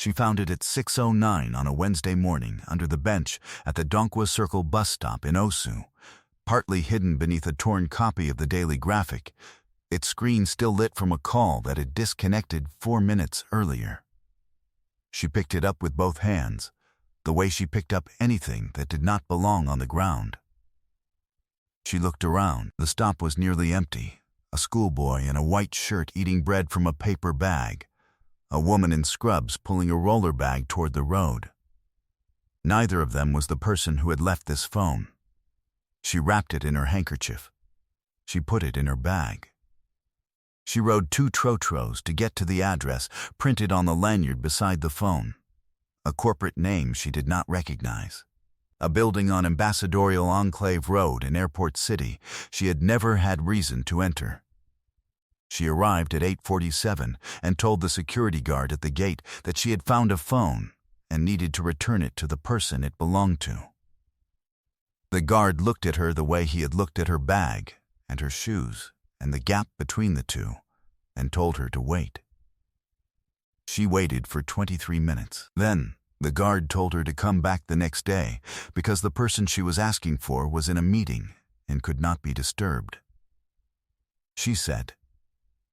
She found it at 6:09 on a Wednesday morning under the bench at the Donkwa Circle bus stop in Osu, partly hidden beneath a torn copy of the Daily Graphic, its screen still lit from a call that had disconnected 4 minutes earlier. She picked it up with both hands, the way she picked up anything that did not belong on the ground. She looked around. The stop was nearly empty. A schoolboy in a white shirt eating bread from a paper bag. A woman in scrubs pulling a roller bag toward the road. Neither of them was the person who had left this phone. She wrapped it in her handkerchief. She put it in her bag. She rode 2 trotros to get to the address printed on the lanyard beside the phone. A corporate name she did not recognize. A building on Ambassadorial Enclave Road in Airport City she had never had reason to enter. She arrived at 8:47 and told the security guard at the gate that she had found a phone and needed to return it to the person it belonged to. The guard looked at her the way he had looked at her bag and her shoes and the gap between the two and told her to wait. She waited for 23 minutes. Then, the guard told her to come back the next day because the person she was asking for was in a meeting and could not be disturbed. She said,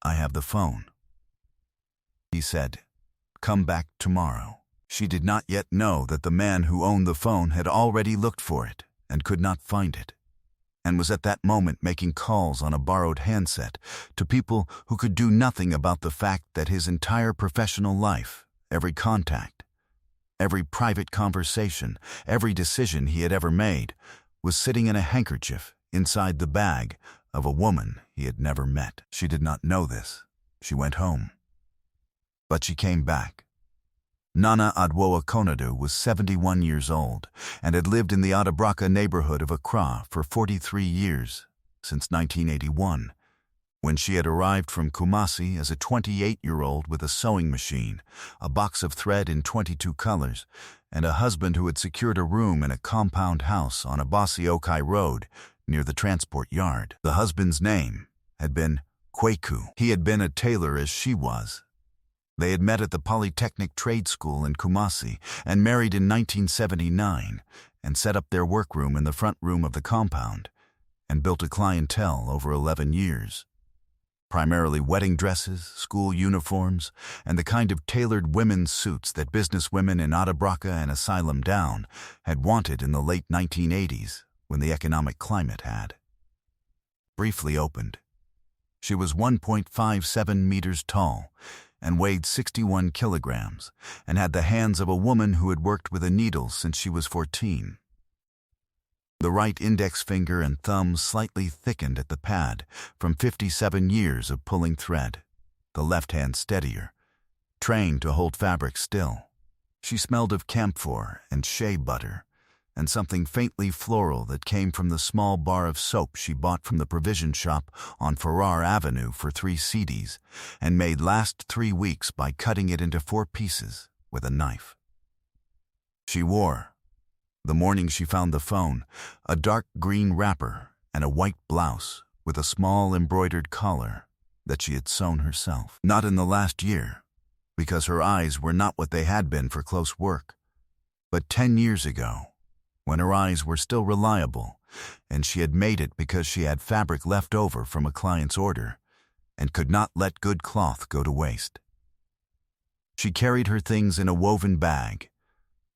"I have the phone." He said, "Come back tomorrow." She did not yet know that the man who owned the phone had already looked for it and could not find it, and was at that moment making calls on a borrowed handset to people who could do nothing about the fact that his entire professional life, every contact, every private conversation, every decision he had ever made, was sitting in a handkerchief inside the bag of a woman he had never met. She did not know this. She went home. But she came back. Nana Adwoa Konadu was 71 years old and had lived in the Adabraka neighborhood of Accra for 43 years, since 1981, when she had arrived from Kumasi as a 28-year-old with a sewing machine, a box of thread in 22 colors, and a husband who had secured a room in a compound house on Abasi Okai Road near the transport yard. The husband's name had been Kweku. He had been a tailor as she was. They had met at the Polytechnic Trade School in Kumasi and married in 1979 and set up their workroom in the front room of the compound and built a clientele over 11 years. Primarily wedding dresses, school uniforms, and the kind of tailored women's suits that businesswomen in Adabraka and Asylum Down had wanted in the late 1980s when the economic climate had. Briefly opened. She was 1.57 meters tall and weighed 61 kilograms and had the hands of a woman who had worked with a needle since she was 14. The right index finger and thumb slightly thickened at the pad from 57 years of pulling thread, the left hand steadier, trained to hold fabric still. She smelled of camphor and shea butter and something faintly floral that came from the small bar of soap she bought from the provision shop on Farrar Avenue for 3 cedis and made last 3 weeks by cutting it into 4 pieces with a knife. She wore, the morning she found the phone, a dark green wrapper and a white blouse with a small embroidered collar that she had sewn herself. Not in the last year, because her eyes were not what they had been for close work, but 10 years ago, when her eyes were still reliable, and she had made it because she had fabric left over from a client's order and could not let good cloth go to waste. She carried her things in a woven bag,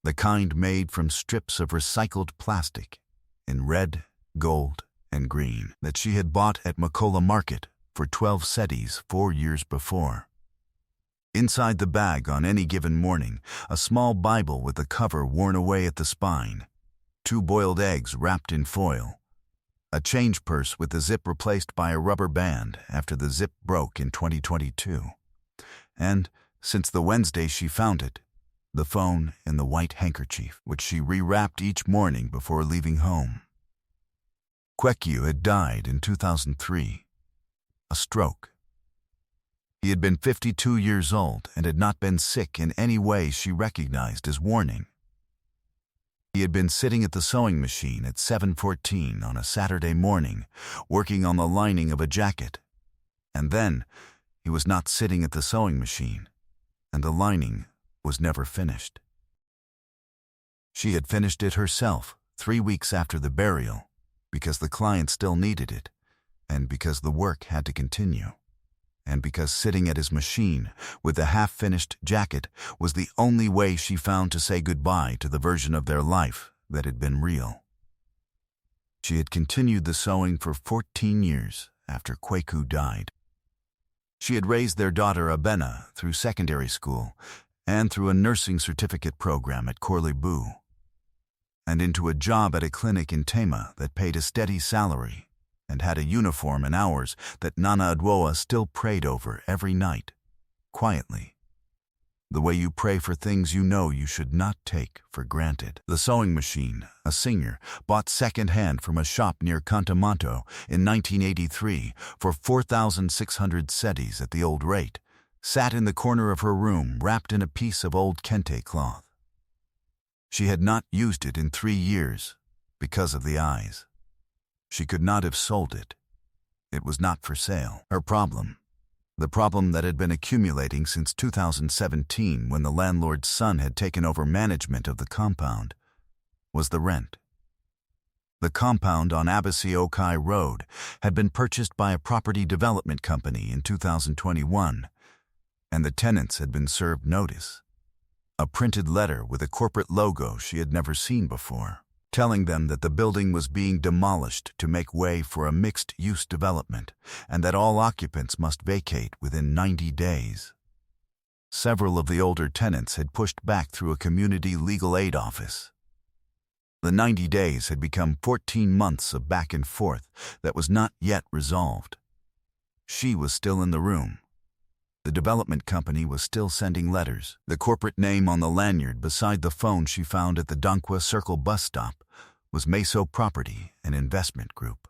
the kind made from strips of recycled plastic in red, gold, and green that she had bought at Makola Market for 12 cedis 4 years before. Inside the bag on any given morning, a small Bible with the cover worn away at the spine, 2 boiled eggs wrapped in foil, a change purse with the zip replaced by a rubber band after the zip broke in 2022, and, since the Wednesday she found it, the phone in the white handkerchief, which she rewrapped each morning before leaving home. Kweku had died in 2003, a stroke. He had been 52 years old and had not been sick in any way she recognized as warning. He had been sitting at the sewing machine at 7:14 on a Saturday morning, working on the lining of a jacket. And then, he was not sitting at the sewing machine, and the lining was never finished. She had finished it herself 3 weeks after the burial because the client still needed it, and because the work had to continue, and because sitting at his machine with the half-finished jacket was the only way she found to say goodbye to the version of their life that had been real. She had continued the sewing for 14 years after Kwaku died. She had raised their daughter Abena through secondary school and through a nursing certificate program at Corley Boo, and into a job at a clinic in Tema that paid a steady salary and had a uniform and hours that Nana Adwoa still prayed over every night, quietly, the way you pray for things you know you should not take for granted. The sewing machine, a singer, bought second-hand from a shop near Cantamanto in 1983 for 4,600 cedis at the old rate, sat in the corner of her room wrapped in a piece of old kente cloth. She had not used it in 3 years because of the eyes. She could not have sold it. It was not for sale. Her problem, the problem that had been accumulating since 2017 when the landlord's son had taken over management of the compound, was the rent. The compound on Abasi Okai Road had been purchased by a property development company in 2021, and the tenants had been served notice. A printed letter with a corporate logo she had never seen before, telling them that the building was being demolished to make way for a mixed-use development and that all occupants must vacate within 90 days. Several of the older tenants had pushed back through a community legal aid office. The 90 days had become 14 months of back and forth that was not yet resolved. She was still in the room. The development company was still sending letters. The corporate name on the lanyard beside the phone she found at the Donkwa Circle bus stop was Meso Property and Investment Group.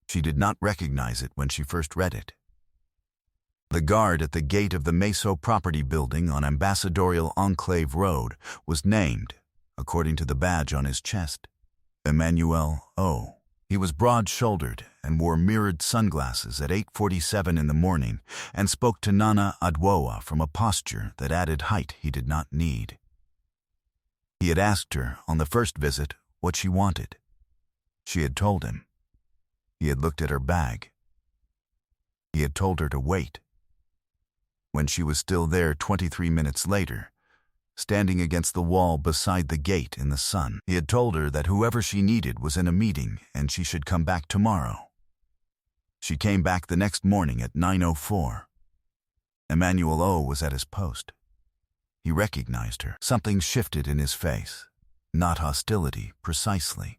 She did not recognize it when she first read it. The guard at the gate of the Meso Property building on Ambassadorial Enclave Road was named, according to the badge on his chest, Emmanuel O. He was broad-shouldered and wore mirrored sunglasses at 8:47 in the morning and spoke to Nana Adwoa from a posture that added height he did not need. He had asked her on the first visit what she wanted. She had told him. He had looked at her bag. He had told her to wait. When she was still there 23 minutes later, standing against the wall beside the gate in the sun, he had told her that whoever she needed was in a meeting and she should come back tomorrow. She came back the next morning at 9:04. Emmanuel O. was at his post. He recognized her. Something shifted in his face. Not hostility, precisely,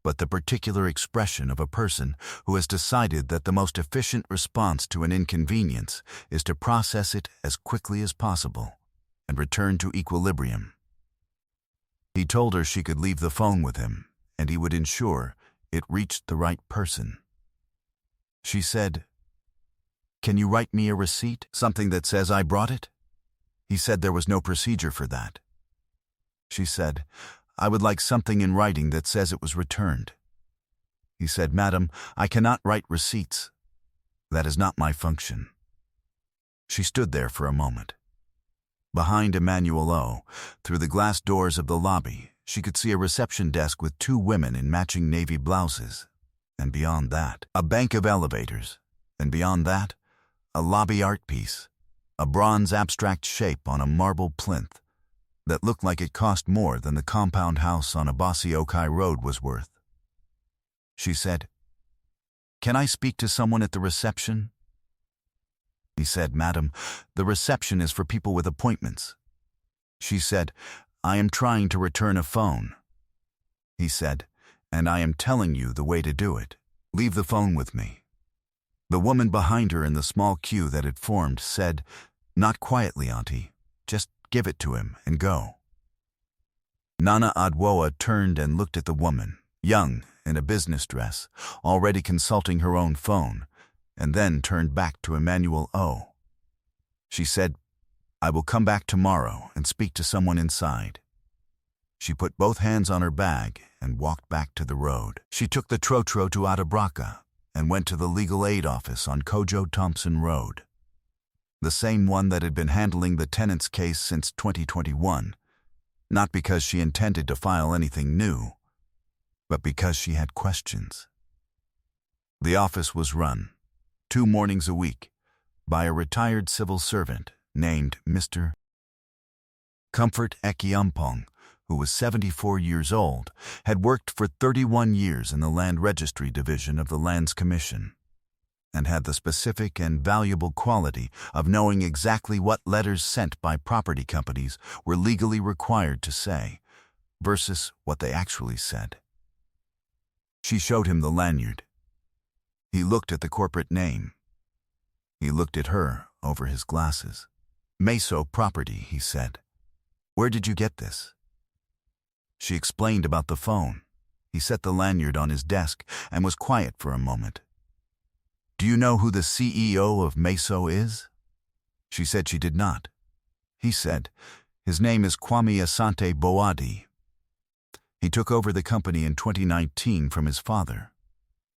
but the particular expression of a person who has decided that the most efficient response to an inconvenience is to process it as quickly as possible and return to equilibrium. He told her she could leave the phone with him, and he would ensure it reached the right person. She said, "Can you write me a receipt, something that says I brought it?" He said there was no procedure for that. She said, "I would like something in writing that says it was returned." He said, "Madam, I cannot write receipts. That is not my function." She stood there for a moment. Behind Emmanuel O., through the glass doors of the lobby, she could see a reception desk with 2 women in matching navy blouses. And beyond that, a bank of elevators. And beyond that, a lobby art piece, a bronze abstract shape on a marble plinth that looked like it cost more than the compound house on Abasi Okai Road was worth. She said, "Can I speak to someone at the reception?" He said, "Madam, the reception is for people with appointments." She said, "I am trying to return a phone." He said, "And I am telling you the way to do it. Leave the phone with me." The woman behind her in the small queue that had formed said, "Not quietly, Auntie. Just give it to him and go." Nana Adwoa turned and looked at the woman, young, in a business dress, already consulting her own phone, and then turned back to Emmanuel O. She said, "I will come back tomorrow and speak to someone inside." She put both hands on her bag and walked back to the road. She took the Trotro to Atabraka and went to the legal aid office on Kojo Thompson Road. the same one that had been handling the tenant's case since 2021, not because she intended to file anything new, but because she had questions. The office was run, 2 mornings a week, by a retired civil servant named Mr. Comfort Ekyampong, who was 74 years old, had worked for 31 years in the Land Registry Division of the Lands Commission, and had the specific and valuable quality of knowing exactly what letters sent by property companies were legally required to say, versus what they actually said. She showed him the lanyard. He looked at the corporate name. He looked at her over his glasses. "Meso Property," he said. "Where did you get this?" She explained about the phone. He set the lanyard on his desk and was quiet for a moment. "Do you know who the CEO of Meso is?" She said she did not. He said, "His name is Kwame Asante Boadi. He took over the company in 2019 from his father."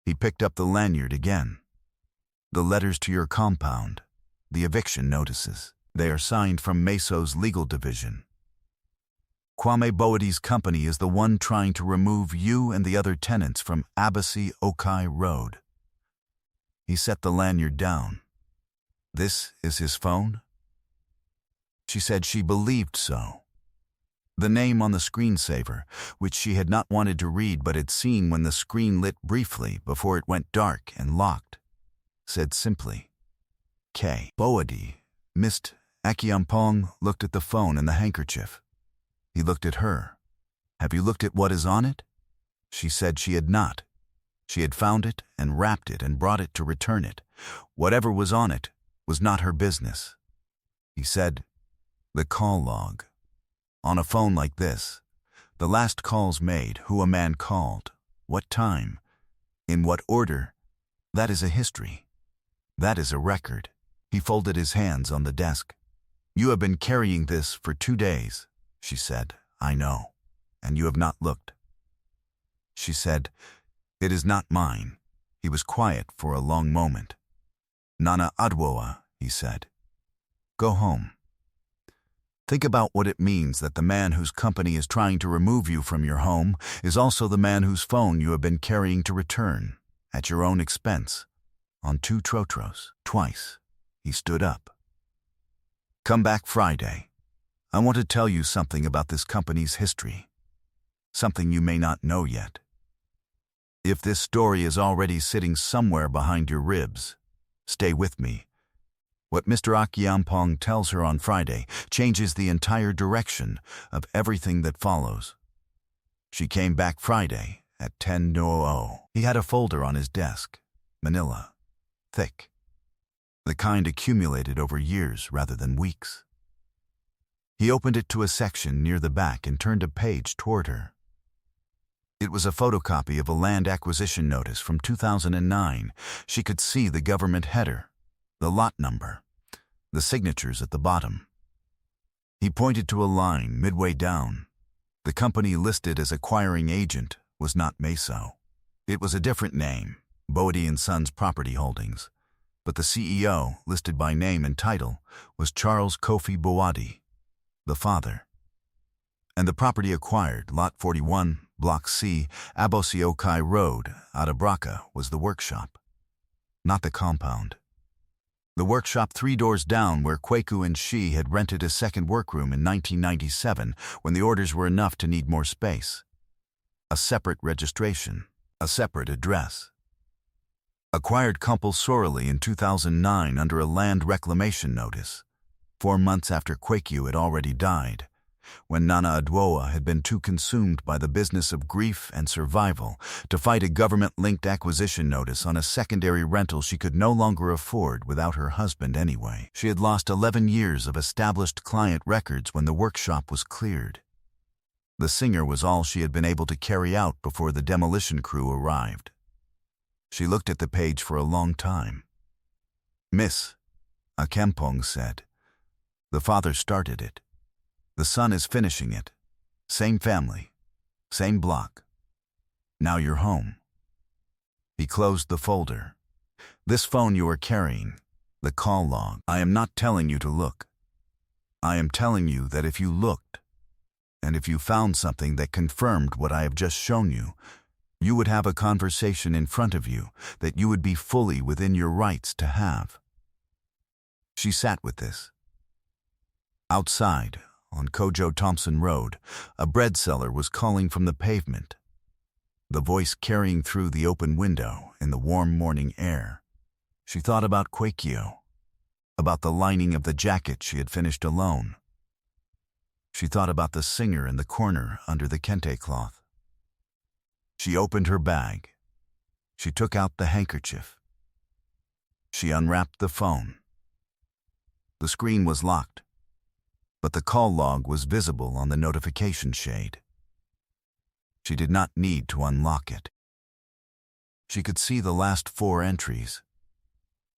He picked up the lanyard again. "The letters to your compound, the eviction notices, they are signed from Meso's legal division. Kwame Boadi's company is the one trying to remove you and the other tenants from Abasi Okai Road." He set the lanyard down. "This is his phone?" She said she believed so. The name on the screensaver, which she had not wanted to read but had seen when the screen lit briefly before it went dark and locked, said simply, K. Boadi. Mr. Ekyampong looked at the phone and the handkerchief. He looked at her. "Have you looked at what is on it?" She said she had not. She had found it and wrapped it and brought it to return it. Whatever was on it was not her business. He said, "The call log. On a phone like this, the last calls made, who a man called, what time, in what order, that is a history. That is a record." He folded his hands on the desk. "You have been carrying this for 2 days," she said. "I know, and you have not looked." She said, "It is not mine." He was quiet for a long moment. "Nana Adwoa," he said. "Go home. Think about what it means that the man whose company is trying to remove you from your home is also the man whose phone you have been carrying to return, at your own expense, on 2 trotros, twice." He stood up. "Come back Friday. I want to tell you something about this company's history. Something you may not know yet. If this story is already sitting somewhere behind your ribs, stay with me. What Mr. Ekyampong tells her on Friday changes the entire direction of everything that follows." She came back Friday at 10:00. He had a folder on his desk, manila, thick, the kind accumulated over years rather than weeks. He opened it to a section near the back and turned a page toward her. It was a photocopy of a land acquisition notice from 2009. She could see the government header, the lot number, the signatures at the bottom. He pointed to a line midway down. The company listed as acquiring agent was not Meso. It was a different name, Boadi & Sons Property Holdings, but the CEO, listed by name and title, was Charles Kofi Boadi, the father. And the property acquired, Lot 41, Block C, Abosi Okai Road, Adabraka, was the workshop, not the compound. The workshop 3 doors down where Kwaku and she had rented a second workroom in 1997 when the orders were enough to need more space. A separate registration, a separate address. Acquired compulsorily in 2009 under a land reclamation notice, 4 months after Kwaku had already died, when Nana Adwoa had been too consumed by the business of grief and survival to fight a government-linked acquisition notice on a secondary rental she could no longer afford without her husband anyway. She had lost 11 years of established client records when the workshop was cleared. The singer was all she had been able to carry out before the demolition crew arrived. She looked at the page for a long time. "Miss," Ekyampong said. "The father started it. The son is finishing it. Same family, same block. Now you're home." He closed the folder. "This phone you are carrying, The call log. I am not telling you to look. I am telling you that if you looked, and if you found something that confirmed what I have just shown you, you would have a conversation in front of you that you would be fully within your rights to have. She sat with this. Outside, on Kojo Thompson Road, a bread seller was calling from the pavement, the voice carrying through the open window in the warm morning air. She thought about Kwekio, about the lining of the jacket she had finished alone. She thought about the singer in the corner under the kente cloth. She opened her bag. She took out the handkerchief. She unwrapped the phone. The screen was locked, but the call log was visible on the notification shade. She did not need to unlock it. She could see the last 4 entries.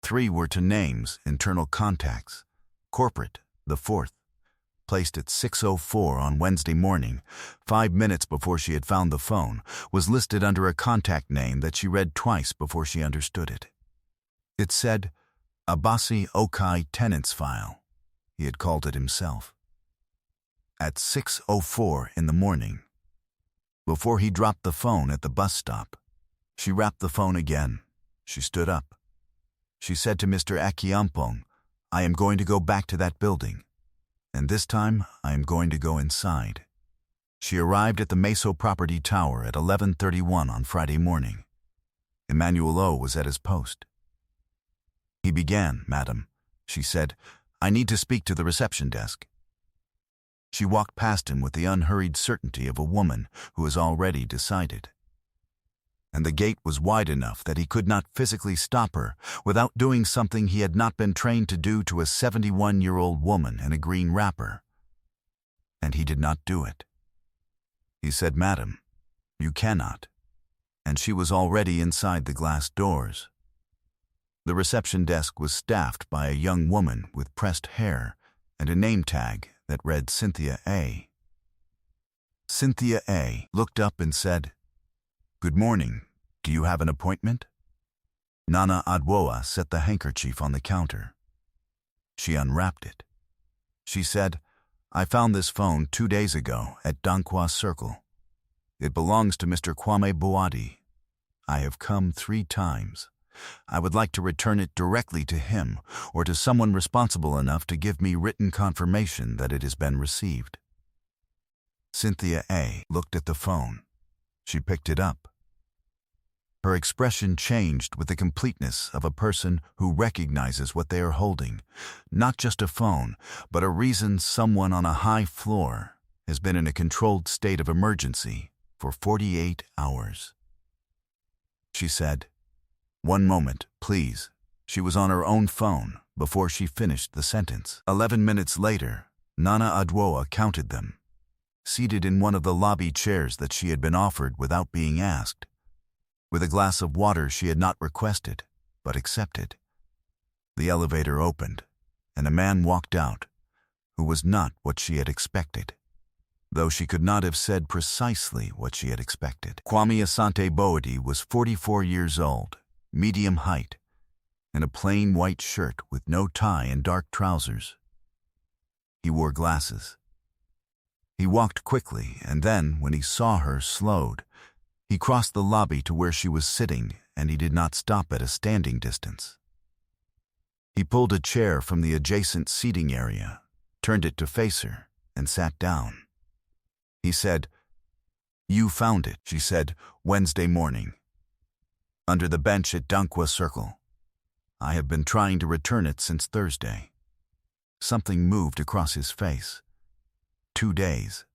3 were to names, internal contacts. Corporate, the 4th, placed at 6:04 on Wednesday morning, 5 minutes before she had found the phone, was listed under a contact name that she read twice before she understood it. It said, Abasi Okai Tenants File. He had called it himself. At 6:04 in the morning, before he dropped the phone at the bus stop, she wrapped the phone again. She stood up. She said to Mr. Akiampong, I am going to go back to that building, and this time I am going to go inside. She arrived at the Meso property tower at 11:31 on Friday morning. Emmanuel O was at his post. He began, Madam. She said, I need to speak to the reception desk. She walked past him with the unhurried certainty of a woman who has already decided. And the gate was wide enough that he could not physically stop her without doing something he had not been trained to do to a 71-year-old woman in a green wrapper. And he did not do it. He said, Madam, you cannot. And she was already inside the glass doors. The reception desk was staffed by a young woman with pressed hair and a name tag that read Cynthia A. Cynthia A. looked up and said, Good morning. Do you have an appointment? Nana Adwoa set the handkerchief on the counter. She unwrapped it. She said, I found this phone 2 days ago at Dankwa Circle. It belongs to Mr. Kwame Boadi. I have come 3 times. I would like to return it directly to him or to someone responsible enough to give me written confirmation that it has been received. Cynthia A. looked at the phone. She picked it up. Her expression changed with the completeness of a person who recognizes what they are holding, not just a phone, but a reason someone on a high floor has been in a controlled state of emergency for 48 hours. She said, One moment, please. She was on her own phone before she finished the sentence. 11 minutes later, Nana Adwoa counted them, seated in one of the lobby chairs that she had been offered without being asked, with a glass of water she had not requested, but accepted. The elevator opened, and a man walked out, who was not what she had expected, though she could not have said precisely what she had expected. Kwame Asante Boadi was 44 years old, medium height, in a plain white shirt with no tie and dark trousers. He wore glasses. He walked quickly, and then, when he saw her, slowed. He crossed the lobby to where she was sitting, and he did not stop at a standing distance. He pulled a chair from the adjacent seating area, turned it to face her, and sat down. He said, You found it, she said, Wednesday morning, under the bench at Dankwa Circle. I have been trying to return it since Thursday. Something moved across his face. 2 days.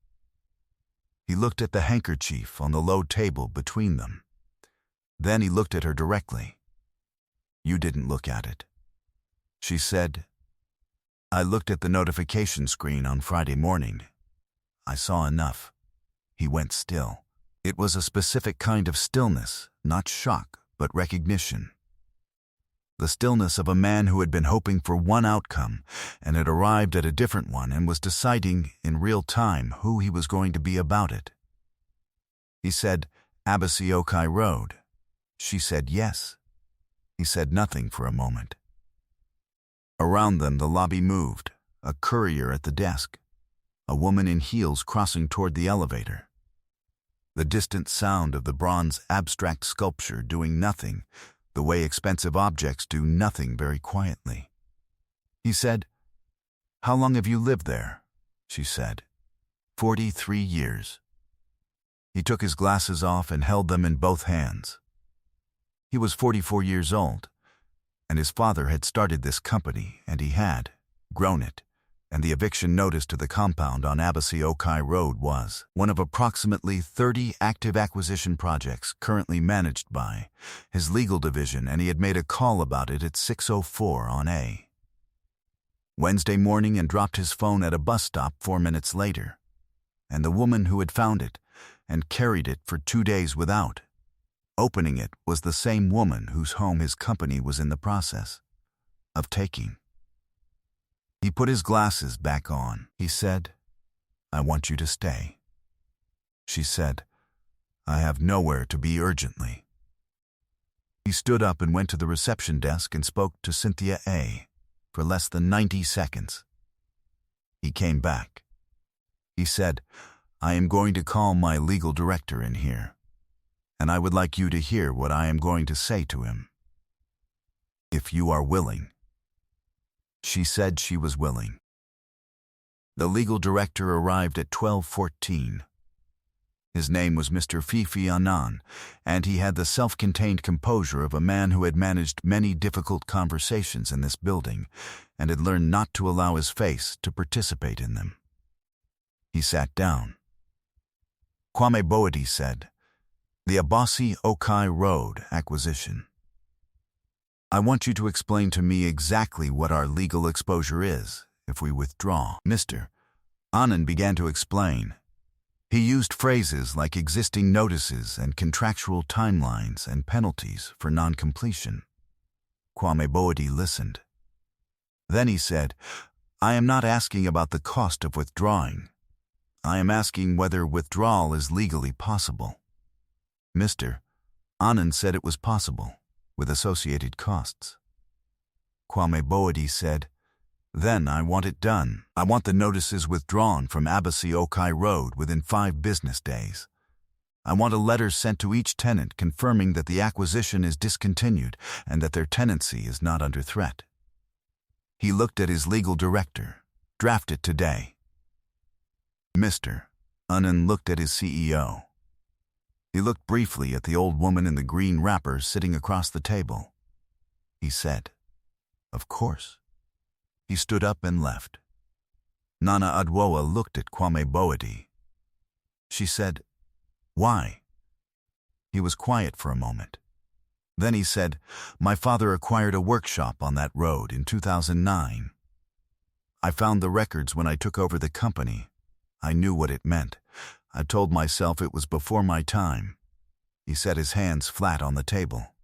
He looked at the handkerchief on the low table between them. Then he looked at her directly. You didn't look at it. She said, I looked at the notification screen on Friday morning. I saw enough. He went still. It was a specific kind of stillness, not shock, but recognition. The stillness of a man who had been hoping for one outcome and had arrived at a different one and was deciding in real time who he was going to be about it. He said, Abasi Okai Road. She said yes. He said nothing for a moment. Around them the lobby moved, a courier at the desk, a woman in heels crossing toward the elevator. The distant sound of the bronze abstract sculpture doing nothing, the way expensive objects do nothing very quietly. He said, "How long have you lived there?" She said, 43 years. He took his glasses off and held them in both hands. He was 44 years old, and his father had started this company, and he had grown it, and the eviction notice to the compound on Abbassy Okai Road was one of approximately 30 active acquisition projects currently managed by his legal division, and he had made a call about it at 6:04 on A Wednesday morning and dropped his phone at a bus stop 4 minutes later. And the woman who had found it and carried it for 2 days without opening it was the same woman whose home his company was in the process of taking. He put his glasses back on. He said, "I want you to stay." She said, "I have nowhere to be urgently." He stood up and went to the reception desk and spoke to Cynthia A. for less than 90 seconds. He came back. He said, "I am going to call my legal director in here, and I would like you to hear what I am going to say to him. If you are willing." She said she was willing. The legal director arrived at 12:14. His name was Mr. Fifi Anand, and he had the self-contained composure of a man who had managed many difficult conversations in this building and had learned not to allow his face to participate in them. He sat down. Kwame Boadi said, "The Abbassy Okai Road acquisition. I want you to explain to me exactly what our legal exposure is if we withdraw." Mr. Anand began to explain. He used phrases like existing notices and contractual timelines and penalties for non-completion. Kwame Boadi listened. Then he said, "I am not asking about the cost of withdrawing. I am asking whether withdrawal is legally possible." Mr. Anand said it was possible, with associated costs. Kwame Boadi said, "Then I want it done. I want the notices withdrawn from Abbassy Okai Road within 5 business days. I want a letter sent to each tenant confirming that the acquisition is discontinued and that their tenancy is not under threat." He looked at his legal director. "Draft it today." Mr. Anand looked at his CEO. He looked briefly at the old woman in the green wrapper sitting across the table. He said, "Of course." He stood up and left. Nana Adwoa looked at Kwame Boadi. She said, "Why?" He was quiet for a moment. Then he said, "My father acquired a workshop on that road in 2009. I found the records when I took over the company. I knew what it meant. I told myself it was before my time." He set his hands flat on the table.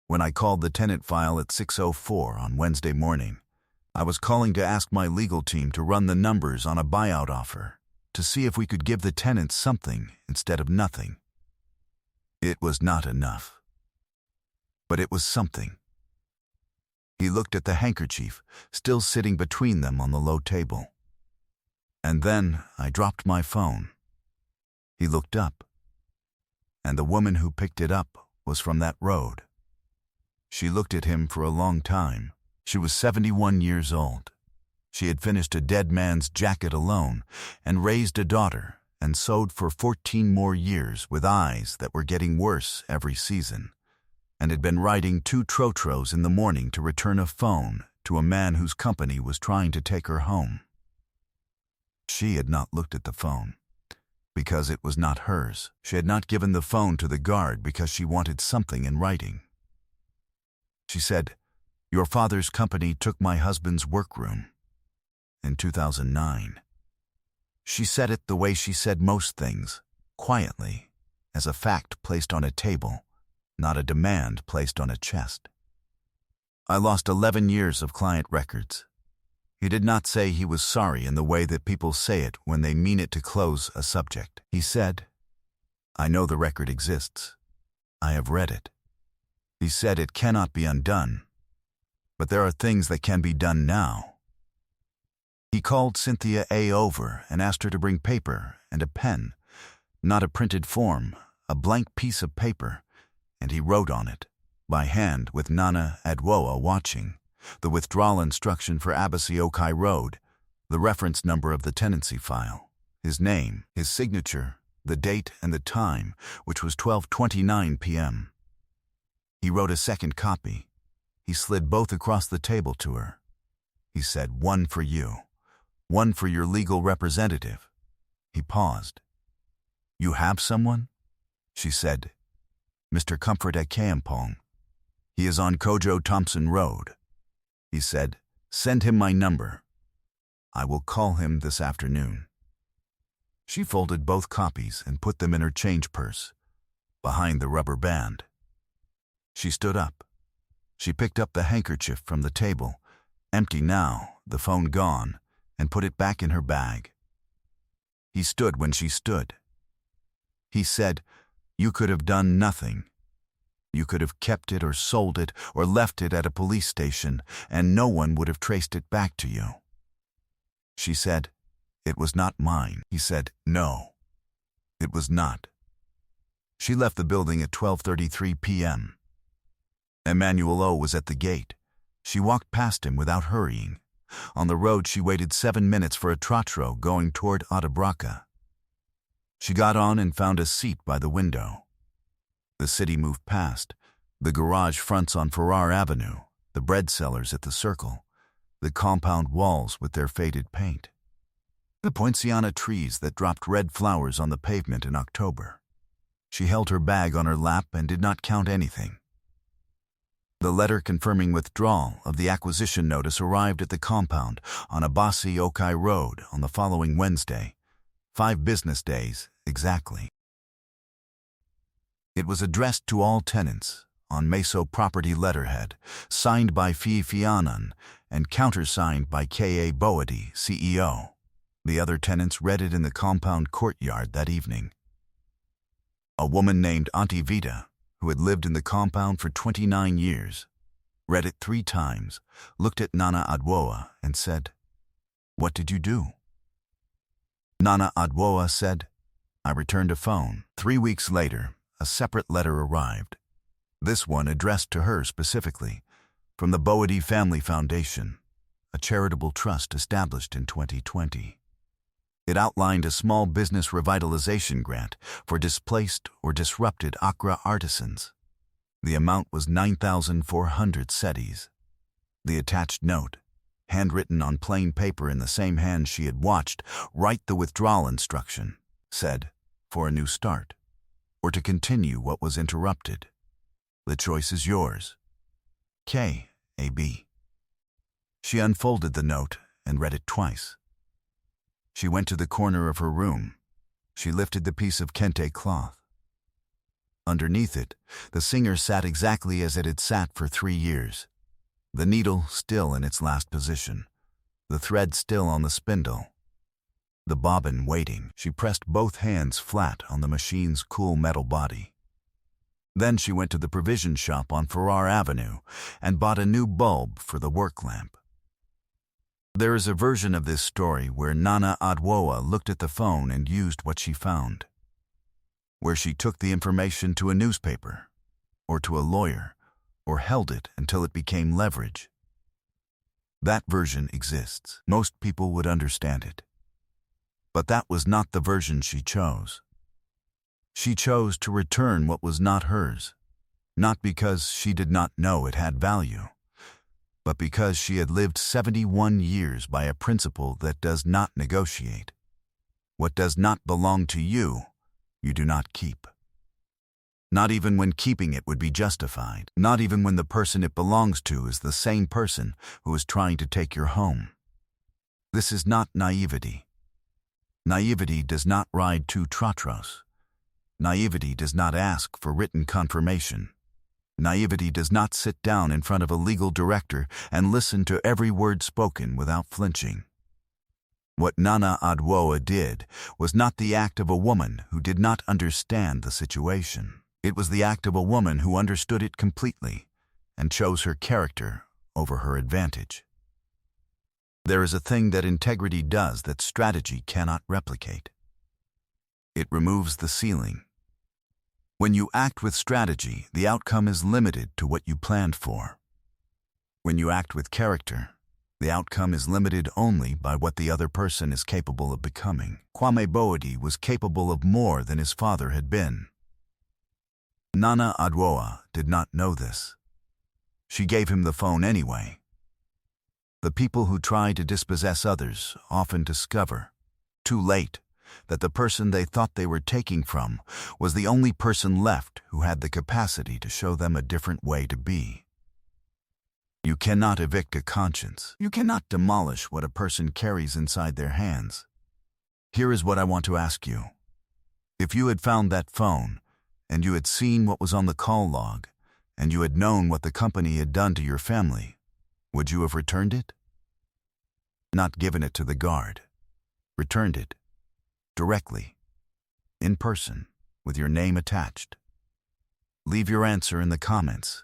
"When I called the tenant file at 6:04 on Wednesday morning, I was calling to ask my legal team to run the numbers on a buyout offer, to see if we could give the tenants something instead of nothing. It was not enough, but it was something." He looked at the handkerchief, still sitting between them on the low table. "And then I dropped my phone." He looked up, and the woman who picked it up was from that road. She looked at him for a long time. She was 71 years old. She had finished a dead man's jacket alone and raised a daughter and sewed for 14 more years with eyes that were getting worse every season, and had been riding 2 trotros in the morning to return a phone to a man whose company was trying to take her home. She had not looked at the phone because it was not hers. She had not given the phone to the guard because she wanted something in writing. She said, "Your father's company took my husband's workroom in 2009. She said it the way she said most things, quietly, as a fact placed on a table, not a demand placed on a chest. I lost 11 years of client records. He did not say he was sorry in the way that people say it when they mean it to close a subject. He said, "I know the record exists. I have read it." He said it cannot be undone. but there are things that can be done now. He called Cynthia A. over and asked her to bring paper and a pen, not a printed form, a blank piece of paper, and he wrote on it, by hand with Nana Adwoa watching, the withdrawal instruction for Abbassy Okai Road, the reference number of the tenancy file, his name, his signature, the date and the time, which was 12:29 p.m. He wrote a second copy. He slid both across the table to her. He said, "One for you. One for your legal representative." He paused. "You have someone?" She said, "Mr. Comfort at Kampong. He is on Kojo Thompson Road." He said, "Send him my number. I will call him this afternoon." She folded both copies and put them in her change purse, behind the rubber band. She stood up. She picked up the handkerchief from the table, empty now, the phone gone, and put it back in her bag. He stood when she stood. He said, "You could have done nothing. You could have kept it or sold it or left it at a police station, and no one would have traced it back to you." She said, "It was not mine." He said, "No, it was not." She left the building at 12:33 p.m. Emmanuel O. was at the gate. She walked past him without hurrying. On the road, she waited 7 minutes for a trotro going toward Atabraka. She got on and found a seat by the window. The city moved past, the garage fronts on Farrar Avenue, the bread sellers at the Circle, the compound walls with their faded paint, the poinciana trees that dropped red flowers on the pavement in October. She held her bag on her lap and did not count anything. The letter confirming withdrawal of the acquisition notice arrived at the compound on Abbassy Okai Road on the following Wednesday, 5 business days exactly. It was addressed to all tenants on Meso property letterhead, signed by Fianan and countersigned by K.A. Boadi, CEO. The other tenants read it in the compound courtyard that evening. A woman named Auntie Vita, who had lived in the compound for 29 years, read it 3 times, looked at Nana Adwoa and said, "What did you do?" Nana Adwoa said, "I returned a phone." 3 weeks later, a separate letter arrived, this one addressed to her specifically, from the Boadi Family Foundation, a charitable trust established in 2020. It outlined a small business revitalization grant for displaced or disrupted Accra artisans. The amount was 9,400 cedis. The attached note, handwritten on plain paper in the same hand she had watched write the withdrawal instruction, said, "For a new start, or to continue what was interrupted. The choice is yours. K.A.B." She unfolded the note and read it twice. She went to the corner of her room. She lifted the piece of kente cloth. Underneath it, the singer sat exactly as it had sat for 3 years, the needle still in its last position, the thread still on the spindle, the bobbin waiting. She pressed both hands flat on the machine's cool metal body. Then she went to the provision shop on Farrar Avenue and bought a new bulb for the work lamp. There is a version of this story where Nana Adwoa looked at the phone and used what she found, where she took the information to a newspaper, or to a lawyer, or held it until it became leverage. That version exists. Most people would understand it. But that was not the version she chose. She chose to return what was not hers, not because she did not know it had value, but because she had lived 71 years by a principle that does not negotiate. What does not belong to you, you do not keep. Not even when keeping it would be justified. Not even when the person it belongs to is the same person who is trying to take your home. This is not naivety. Naivety does not ride 2 trotros. Naivety does not ask for written confirmation. Naivety does not sit down in front of a legal director and listen to every word spoken without flinching. What Nana Adwoa did was not the act of a woman who did not understand the situation. It was the act of a woman who understood it completely and chose her character over her advantage. There is a thing that integrity does that strategy cannot replicate. It removes the ceiling. When you act with strategy, the outcome is limited to what you planned for. When you act with character, the outcome is limited only by what the other person is capable of becoming. Kwame Boadi was capable of more than his father had been. Nana Adwoa did not know this. She gave him the phone anyway. The people who try to dispossess others often discover, too late, that the person they thought they were taking from was the only person left who had the capacity to show them a different way to be. You cannot evict a conscience. You cannot demolish what a person carries inside their hands. Here is what I want to ask you. If you had found that phone, and you had seen what was on the call log, and you had known what the company had done to your family, would you have returned it? Not given it to the guard. Returned it. Directly. In person, with your name attached. Leave your answer in the comments.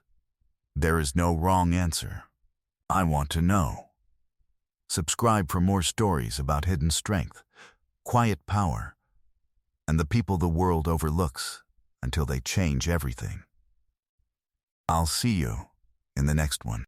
There is no wrong answer. I want to know. Subscribe for more stories about hidden strength, quiet power, and the people the world overlooks until they change everything. I'll see you in the next one.